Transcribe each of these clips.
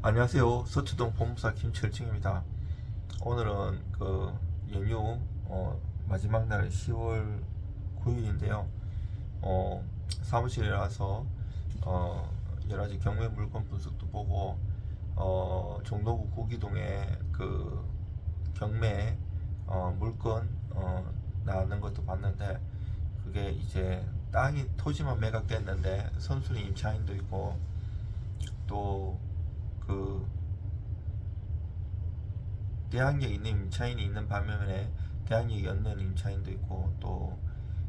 안녕하세요. 서초동 법무사 김철중입니다. 오늘은 연휴 마지막 날 10월 9일인데요. 사무실에 와서 여러가지 경매 물건 분석도 보고 종로구 구기동에 경매 물건 나오는 것도 봤는데, 그게 이제 토지만 매각됐는데 선순위 임차인도 있고, 또 그 대항력 있는 임차인이 있는 반면에 대항력이 없는 임차인도 있고, 또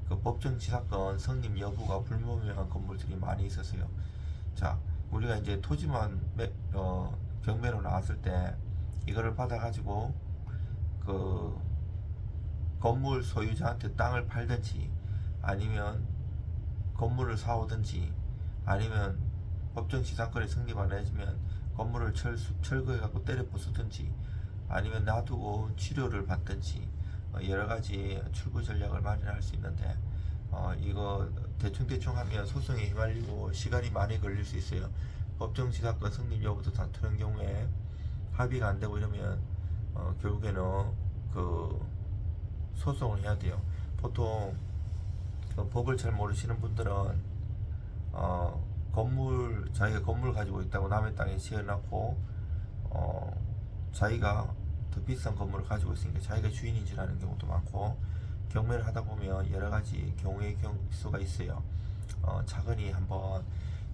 그 법정 지사건 성립 여부가 불분명한 건물들이 많이 있었어요. 자, 우리가 이제 토지만 경매로 나왔을 때 이거를 받아가지고 그 건물 소유자한테 땅을 팔든지, 아니면 건물을 사오든지, 아니면 법정 지상권이 성립 안 해지면 건물을 철거해갖고 때려 부수든지, 아니면 놔두고 치료를 받든지, 여러 가지 출구 전략을 마련할 수 있는데, 이거 대충 하면 소송에 휘말리고 시간이 많이 걸릴 수 있어요. 법정 지사권 성립 여부도 다투는 경우에 합의가 안 되고 이러면 결국에는 그 소송을 해야 돼요. 보통 법을 잘 모르시는 분들은 자기가 건물 가지고 있다고 남의 땅에 지어놨고, 자기가 더 비싼 건물을 가지고 있으니까 자기가 주인인 줄 아는 경우도 많고, 경매를 하다 보면 여러 가지 경우의 수가 있어요. 차근히 한번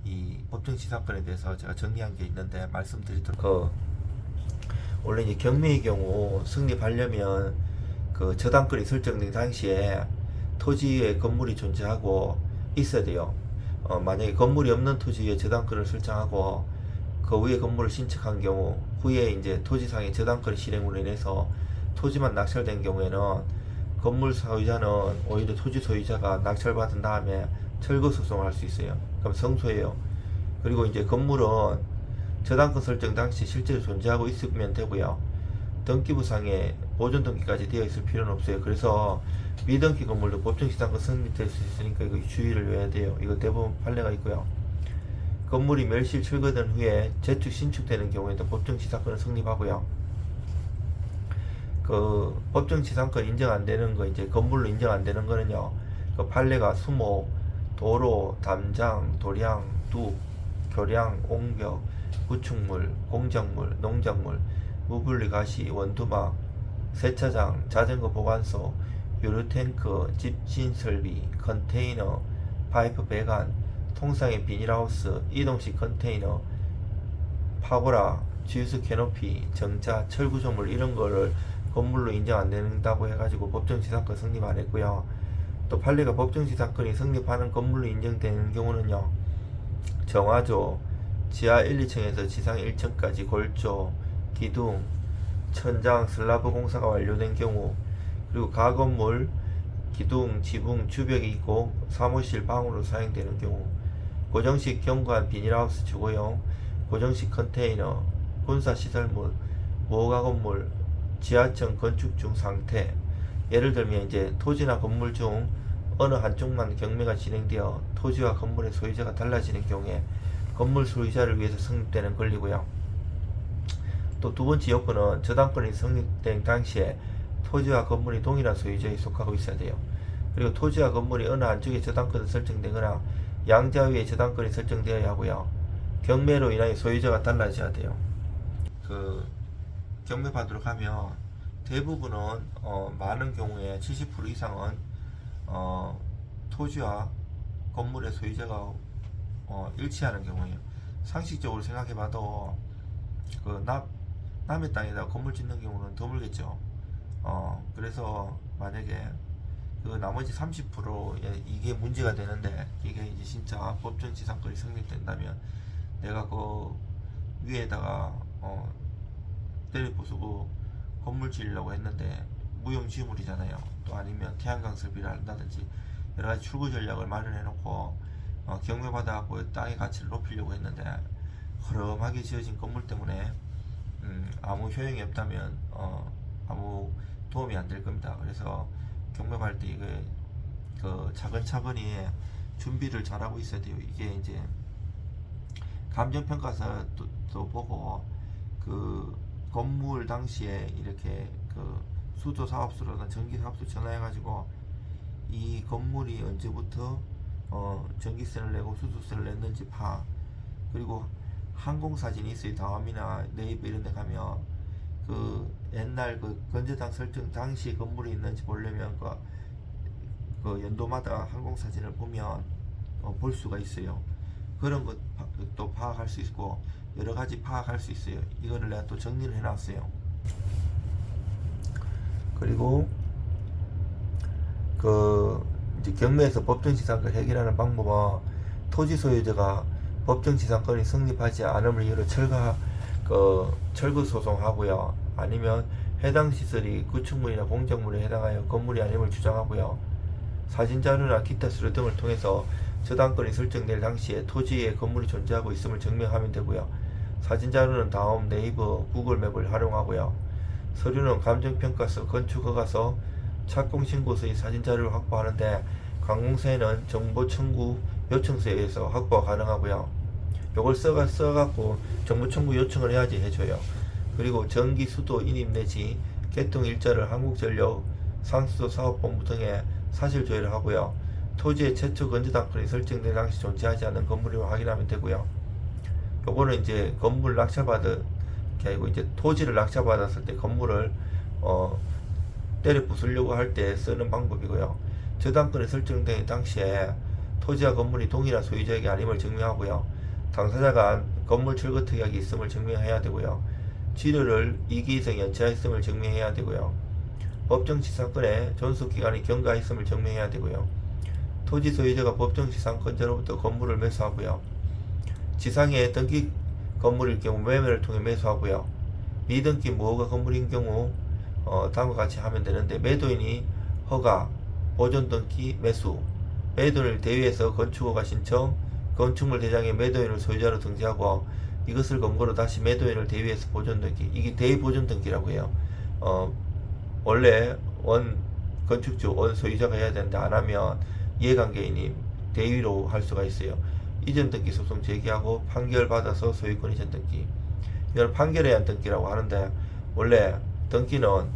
이 법정 지사건에 대해서 제가 정리한 게 있는데 말씀드리도록. 원래 이제 경매의 경우 승립하려면 그 저당권이 설정된 당시에 토지에 건물이 존재하고 있어야 돼요. 만약에 건물이 없는 토지에 저당권을 설정하고 그 위에 건물을 신축한 경우, 후에 이제 토지상의 저당권 실행으로 인해서 토지만 낙찰된 경우에는 건물 소유자는 오히려 토지 소유자가 낙찰받은 다음에 철거 소송을 할 수 있어요. 그럼 성소예요. 그리고 이제 건물은 저당권 설정 당시 실제로 존재하고 있으면 되고요. 등기부상에 보존 등기까지 되어 있을 필요는 없어요. 그래서 미등기 건물도 법정시장권 성립될 수 있으니까 이거 주의를 해야 돼요. 이거 대부분 판례가 있고요. 건물이 멸실 철거된 후에 재축 신축되는 경우에도 법정지상권은 성립하고요. 그 법정지상권 인정 안 되는 거, 이제 건물로 인정 안 되는 거는요, 그 판례가 수목, 도로, 담장, 도량, 뚝, 교량, 옹벽, 구축물, 공작물, 농작물, 무분리 가시, 원두막, 세차장, 자전거 보관소, 유류탱크, 집진 설비, 컨테이너, 파이프 배관, 통상의 비닐하우스, 이동식 컨테이너, 파고라, 주유소 캐노피, 정자, 철구조물 이런 거를 건물로 인정 안 된다고 해가지고 법정지상권 성립 안 했고요. 또 판례가 법정지상권이 성립하는 건물로 인정되는 경우는요, 정화조, 지하 1, 2층에서 지상 1층까지 골조, 기둥, 천장, 슬라브 공사가 완료된 경우, 그리고 가건물, 기둥, 지붕, 주벽이 있고 사무실, 방으로 사용되는 경우, 고정식 견고한 비닐하우스 주거용, 고정식 컨테이너, 군사시설물, 모가건물, 지하층 건축 중 상태. 예를 들면 이제 토지나 건물 중 어느 한쪽만 경매가 진행되어 토지와 건물의 소유자가 달라지는 경우에 건물 소유자를 위해서 성립되는 권리고요. 또 두 번째 요건은 저당권이 성립된 당시에 토지와 건물이 동일한 소유자에 속하고 있어야 돼요. 그리고 토지와 건물이 어느 한쪽에 저당권이 설정되거나 양자위에 저당권이 설정되어야 하고요. 경매로 인하여 소유자가 달라져야 돼요. 경매 받으러 가면 대부분은 많은 경우에 70% 이상은 토지와 건물의 소유자가 일치하는 경우에요. 상식적으로 생각해봐도 남의 땅에다 건물 짓는 경우는 드물겠죠. 그래서 만약에 그 나머지 30%에 이게 문제가 되는데, 이게 이제 진짜 법정지상권이 성립된다면 내가 그 위에다가 때려 부수고 건물 지으려고 했는데 무용지물이잖아요. 또 아니면 태양광 설비를 한다든지 여러 가지 출구 전략을 마련해 놓고 경매 받아갖고 땅의 가치를 높이려고 했는데 허름하게 지어진 건물 때문에 아무 효용이 없다면 아무 도움이 안 될 겁니다. 그래서 경매 받을 때 이게 차근차근히 준비를 잘하고 있어야 돼요. 이게 이제 감정평가서도 보고 그 건물 당시에 이렇게 그 수도 사업소로나 전기 사업소 전화해가지고 이 건물이 언제부터 전기세를 내고 수도세를 냈는지 그리고 항공사진이 있어요. 다음이나 네이버 이런 데 가면 그 옛날 그 건재당 설정 당시 건물이 있는지 보려면 그 연도마다 항공사진을 보면 볼 수가 있어요. 그런 것도 파악할 수 있고 여러 가지 파악할 수 있어요. 이거를 내가 또 정리를 해놨어요. 그리고 이제 경매에서 법정지상권 해결하는 방법은 토지 소유자가 법정지상권이 성립하지 않음을 이유로 철거 소송하고요. 아니면 해당 시설이 구축물이나 공작물에 해당하여 건물이 아님을 주장하고요. 사진자료나 기타 서류 등을 통해서 저당권이 설정될 당시에 토지에 건물이 존재하고 있음을 증명하면 되고요. 사진자료는 다음 네이버, 구글맵을 활용하고요. 서류는 감정평가서, 건축허가서, 착공신고서의 사진자료를 확보하는데 관공서에는 정보청구 요청서에 의해서 확보가 가능하고요. 요걸 써갖고 정보청구 요청을 해야지 해줘요. 그리고 전기, 수도 인입 내지 개통 일자를 한국전력, 상수도 사업본부 등에 사실 조회를 하고요. 토지의 최초 건재당권이 설정된 당시 존재하지 않는 건물을 확인하면 되고요. 요거는 이제 건물 낙찰받은 게 아니고 이제 토지를 낙찰받았을 때 건물을 때려 부수려고 할 때 쓰는 방법이고요. 저당권이 설정된 당시에 토지와 건물이 동일한 소유자에게 아님을 증명하고요. 당사자가 건물 철거 특약이 있음을 증명해야 되고요. 지료를 2기 이상 연체했음을 증명해야 되고요. 법정지상권의 존속기간이 경과했음을 증명해야 되고요. 토지 소유자가 법정지상권자로부터 건물을 매수하고요. 지상의 등기 건물일 경우 매매를 통해 매수하고요. 미등기 무허가 건물인 경우 다음과 같이 하면 되는데 매도인이 허가, 보존등기, 매수, 매도인을 대위해서 건축허가 신청, 건축물 대장에 매도인을 소유자로 등재하고 이것을 근거로 다시 매도인을 대위해서 보존등기, 이게 대위보존등기라고 해요. 원래 원 건축주, 원 소유자가 해야 되는데 안 하면 이해관계인이 대위로 할 수가 있어요. 이전 등기 소송 제기하고 판결 받아서 소유권 이전 등기, 이걸 판결에 의한 등기라고 하는데 원래 등기는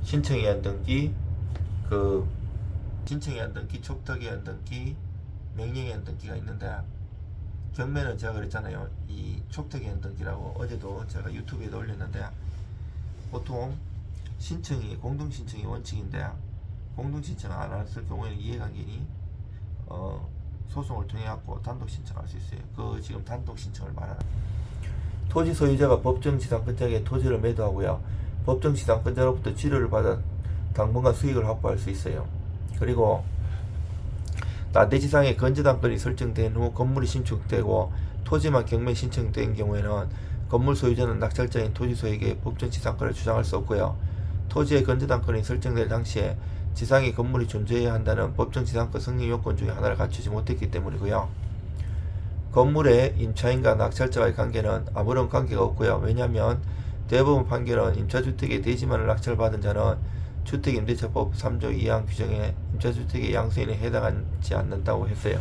신청에 의한 등기, 신청에 의한 등기, 촉탁에 의한 등기, 명령에 의한 등기가 있는데 경매는 제가 그랬잖아요. 이 촉탁에 의한 등기라고 어제도 제가 유튜브에도 올렸는데 보통 신청이 공동신청이 원칙인데 공동신청을 안 했을 경우에는 이해관계인이 소송을 통해 갖고 단독 신청할 수 있어요. 지금 단독 신청을 말하는. 토지 소유자가 법정지상권자에게 토지를 매도하고요. 법정지상권자로부터 지료를 받아 당분간 수익을 확보할 수 있어요. 그리고 나대지상의 건재당권이 설정된 후 건물이 신축되고 토지만 경매 신청된 경우에는 건물 소유자는 낙찰자인 토지 소유에게 법정지상권을 주장할 수 없고요. 토지의 건재당권이 설정될 당시에 지상의 건물이 존재해야 한다는 법정지상권 성립 요건 중에 하나를 갖추지 못했기 때문이고요. 건물의 임차인과 낙찰자와의 관계는 아무런 관계가 없고요. 왜냐하면 대법원 판결은 임차주택의 대지만을 낙찰받은 자는 주택임대차법 3조 2항 규정에 임차주택의 양수인에 해당하지 않는다고 했어요.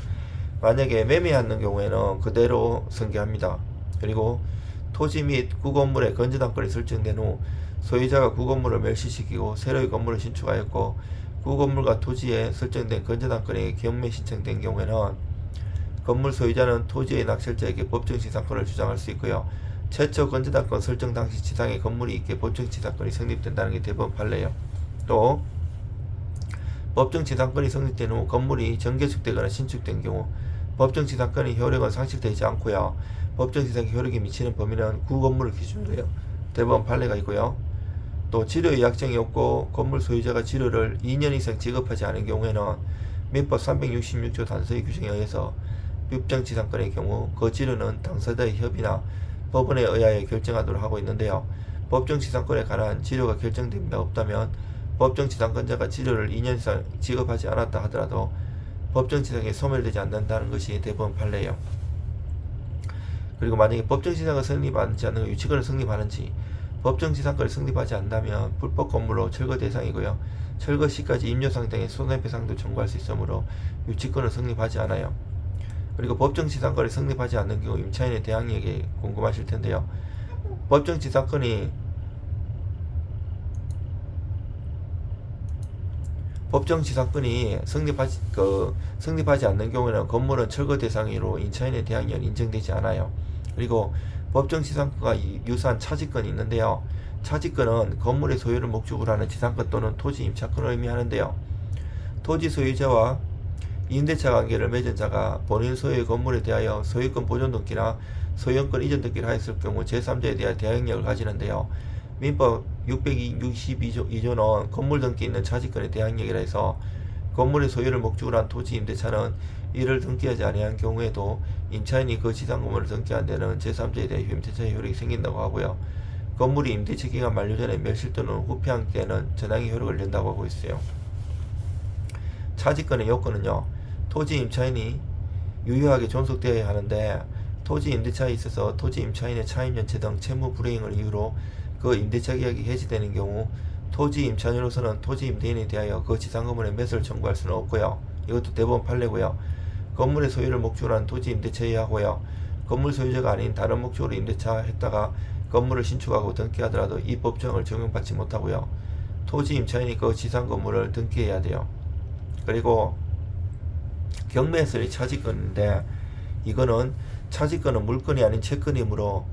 만약에 매매하는 경우에는 그대로 승계합니다. 그리고 토지 및 구건물의 건재당권이 설정된 후 소유자가 구건물을 멸시시키고 새로이 건물을 신축하였고 구건물과 토지에 설정된 건재당권이 경매 신청된 경우에는 건물 소유자는 토지의 낙찰자에게 법정지상권을 주장할 수 있고요. 최초 건재당권 설정 당시 지상에 건물이 있게 법정지상권이 성립된다는 게 대법원 판례예요. 또 법정지상권이 성립된 후 건물이 정개축되거나 신축된 경우 법정지상권의 효력은 상실되지 않고요. 법정지상의 효력이 미치는 범위는 구건물을 기준으로 해요. 대법원 판례가 있고요. 또 지료의 약정이 없고 건물 소유자가 지료를 2년 이상 지급하지 않은 경우에는 민법 366조 단서의 규정에 의해서 법정지상권의 경우 그 지료는 당사자의 협의나 법원에 의하여 결정하도록 하고 있는데요. 법정지상권에 관한 지료가 결정된 바 없다면 법정지상권자가 지료를 2년 이상 지급하지 않았다 하더라도 법정지상이 소멸되지 않는다는 것이 대법원 판례예요. 그리고 만약에 법정지상을 성립하지 않는 유치권을 성립하는지 법정지상권이 성립하지 않는다면 불법 건물로 철거 대상이고요. 철거 시까지 임요상 등의 손해배상도 청구할 수 있으므로 유치권은 성립하지 않아요. 그리고 법정지상권이 성립하지 않는 경우 임차인의 대항력이 궁금하실 텐데요. 법정지상권이 성립하지 않는 경우에는 건물은 철거 대상으로 임차인의 대항력이 인정되지 않아요. 그리고 법정지상권과 유사한 차지권이 있는데요. 차지권은 건물의 소유를 목적으로 하는 지상권 또는 토지 임차권을 의미하는데요. 토지 소유자와 임대차 관계를 맺은 자가 본인 소유의 건물에 대하여 소유권 보존 등기나 소유권 이전 등기를 하였을 경우 제3자에 대한 대항력을 가지는데요. 민법 662조는 건물 등기 있는 차지권의 대항력이라 해서 건물의 소유를 목적으로 한 토지 임대차는 이를 등기하지 아니한 경우에도 임차인이 그 지상 건물을 등기한 데는 제3자에 대한 임대차의 효력이 생긴다고 하고요. 건물이 임대차 기간 만료 전에 멸실 또는 후피한 때는 전항의 효력을 낸다고 하고 있어요. 차지권의 요건은요. 토지 임차인이 유효하게 존속되어야 하는데 토지 임대차에 있어서 토지 임차인의 차임연체 등 채무 불이행을 이유로 그 임대차 계약이 해지되는 경우 토지 임차인으로서는 토지 임대인에 대하여 그 지상 건물의 매수를 청구할 수는 없고요. 이것도 대법원 판례고요. 건물의 소유를 목적으로 한 토지 임대차에 하고요. 건물 소유자가 아닌 다른 목적으로 임대차 했다가 건물을 신축하고 등기하더라도 이 법정을 적용받지 못하고요. 토지 임차인이 그 지상 건물을 등기해야 돼요. 그리고 경매에서의 차지권인데 이거는 차지권은 물건이 아닌 채권이므로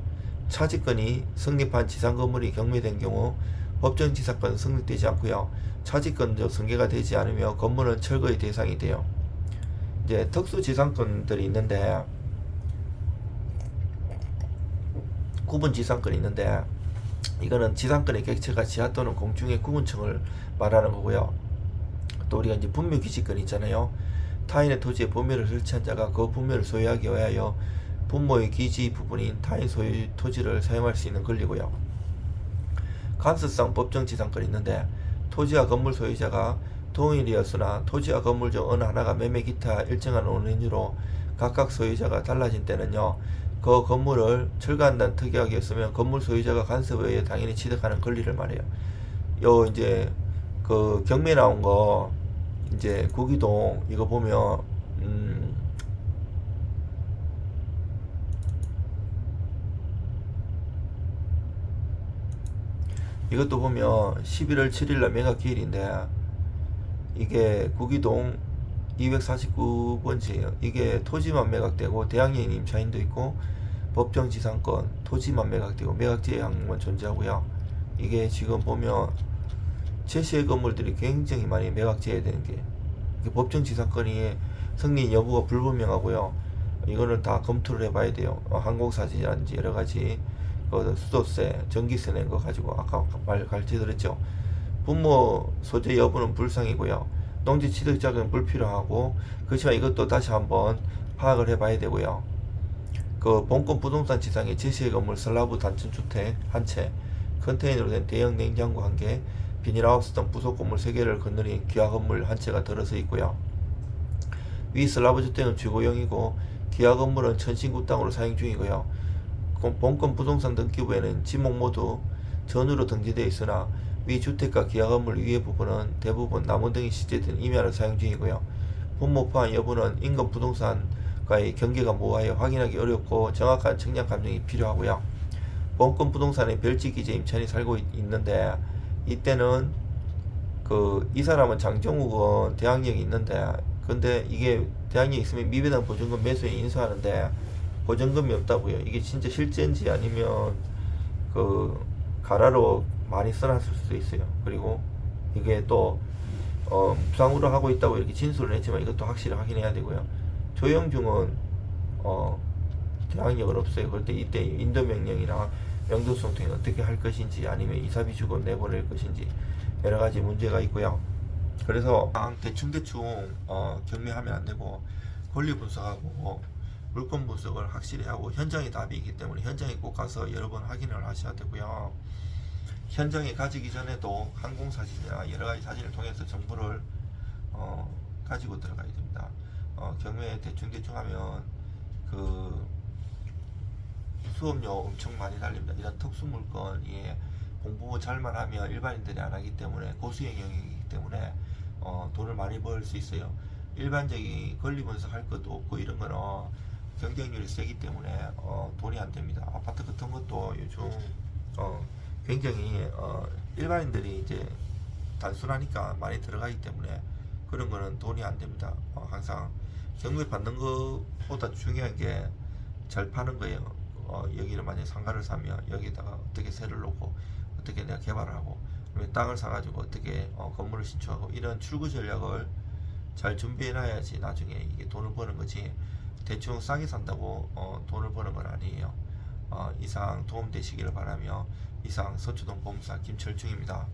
차지권이 성립한 지상 건물이 경매된 경우 법정지상권은 성립되지 않고요. 차지권도 승계가 되지 않으며 건물은 철거의 대상이 돼요. 이제 특수지상권들이 있는데 구분지상권이 있는데 이거는 지상권의 객체가 지하 또는 공중의 구분층을 말하는 거고요. 또 우리가 이제 분묘기지권 있잖아요. 타인의 토지에 분묘를 설치한 자가 그 분묘를 소유하기 위하여 분모의 기지 부분인 타인 소유 토지를 사용할 수 있는 권리고요. 간섭성 법정지상권이 있는데 토지와 건물 소유자가 동일이었으나 토지와 건물 중 어느 하나가 매매 기타 일정한 원인으로 각각 소유자가 달라진 때는요. 그 건물을 철거한다는 특약이었으면 건물 소유자가 간섭에 의해 당연히 취득하는 권리를 말해요. 요 이제 그 경매 나온 거 이제 구기동 이거 보면 이것도 보면 11월 7일날 매각기일인데 이게 구기동 249번지예요. 이게 토지만 매각되고 대항해인 임차인도 있고 법정지상권 토지만 매각되고 매각제한만 존재하고요. 이게 지금 보면 제시의 건물들이 굉장히 많이 매각제해야 되는 게 법정지상권이 승리 여부가 불분명하고요. 이거는 다 검토를 해봐야 돼요. 항공사지라든지 여러가지 수도세, 전기세 낸 거 가지고 아까 가르쳐드렸죠. 분모 소재 여부는 불상이고요. 농지 취득 자금은 불필요하고 그렇지만 이것도 다시 한번 파악을 해봐야 되고요. 그 본권 부동산 지상에 제시의 건물 슬라브 단층주택 한 채, 컨테이너로 된 대형 냉장고 한 개, 비닐하우스 등 부속 건물 3개를 건너린 기아 건물 한 채가 들어서 있고요. 위 슬라브 주택은 주거용이고 기아 건물은 천신구 땅으로 사용 중이고요. 본권 부동산 등기부에는 지목 모두 전으로 등재되어 있으나 위 주택과 기아 건물 위의 부분은 대부분 나무 등이 시제된 임야를 사용 중이고요. 분모 포함 여부는 인근 부동산과의 경계가 모호하여 확인하기 어렵고 정확한 측량 감정이 필요하고요. 본권 부동산에 별지 기재 임차인이 살고 있는데 이때는 이 사람은 장정욱은 대항력이 있는데 근데 이게 대항력이 있으면 미배당 보증금 매수에 인수하는데 보증금이 없다고요. 이게 진짜 실제인지 아니면 가라로 많이 써놨을 수도 있어요. 그리고 이게 또 무상으로 하고 있다고 이렇게 진술을 했지만 이것도 확실히 확인해야 되고요. 조영중은 대항력은 없어요. 그럴 때 이때 인도명령이나 명도성 등에 어떻게 할 것인지 아니면 이사비 주고 내보낼 것인지 여러가지 문제가 있고요. 그래서 대충 경매하면 안되고 권리 분석하고 물건 분석을 확실히 하고 현장이 답이기 때문에 현장에 꼭 가서 여러 번 확인을 하셔야 되고요. 현장에 가지기 전에도 항공사진이나 여러가지 사진을 통해서 정보를 가지고 들어가야 됩니다. 경매 대충 하면 수업료 엄청 많이 달립니다. 이런 특수물건이 공부 잘만 하면 일반인들이 안 하기 때문에 고수 영역이기 때문에 돈을 많이 벌 수 있어요. 일반적인 건립원서 할 것도 없고 이런 거는 경쟁률이 세기 때문에 돈이 안 됩니다. 아파트 같은 것도 요즘 굉장히 일반인들이 이제 단순하니까 많이 들어가기 때문에 그런 거는 돈이 안 됩니다. 항상 경매 받는 것보다 중요한 게 잘 파는 거예요. 여기를 만약에 상가를 사면 여기다가 어떻게 세를 놓고 어떻게 내가 개발을 하고 땅을 사가지고 어떻게 건물을 신축하고 이런 출구 전략을 잘 준비해 놔야지 나중에 이게 돈을 버는 거지. 대충 싸게 산다고 돈을 버는 건 아니에요. 이상 도움 되시기를 바라며 이상 서초동 보험사 김철중입니다.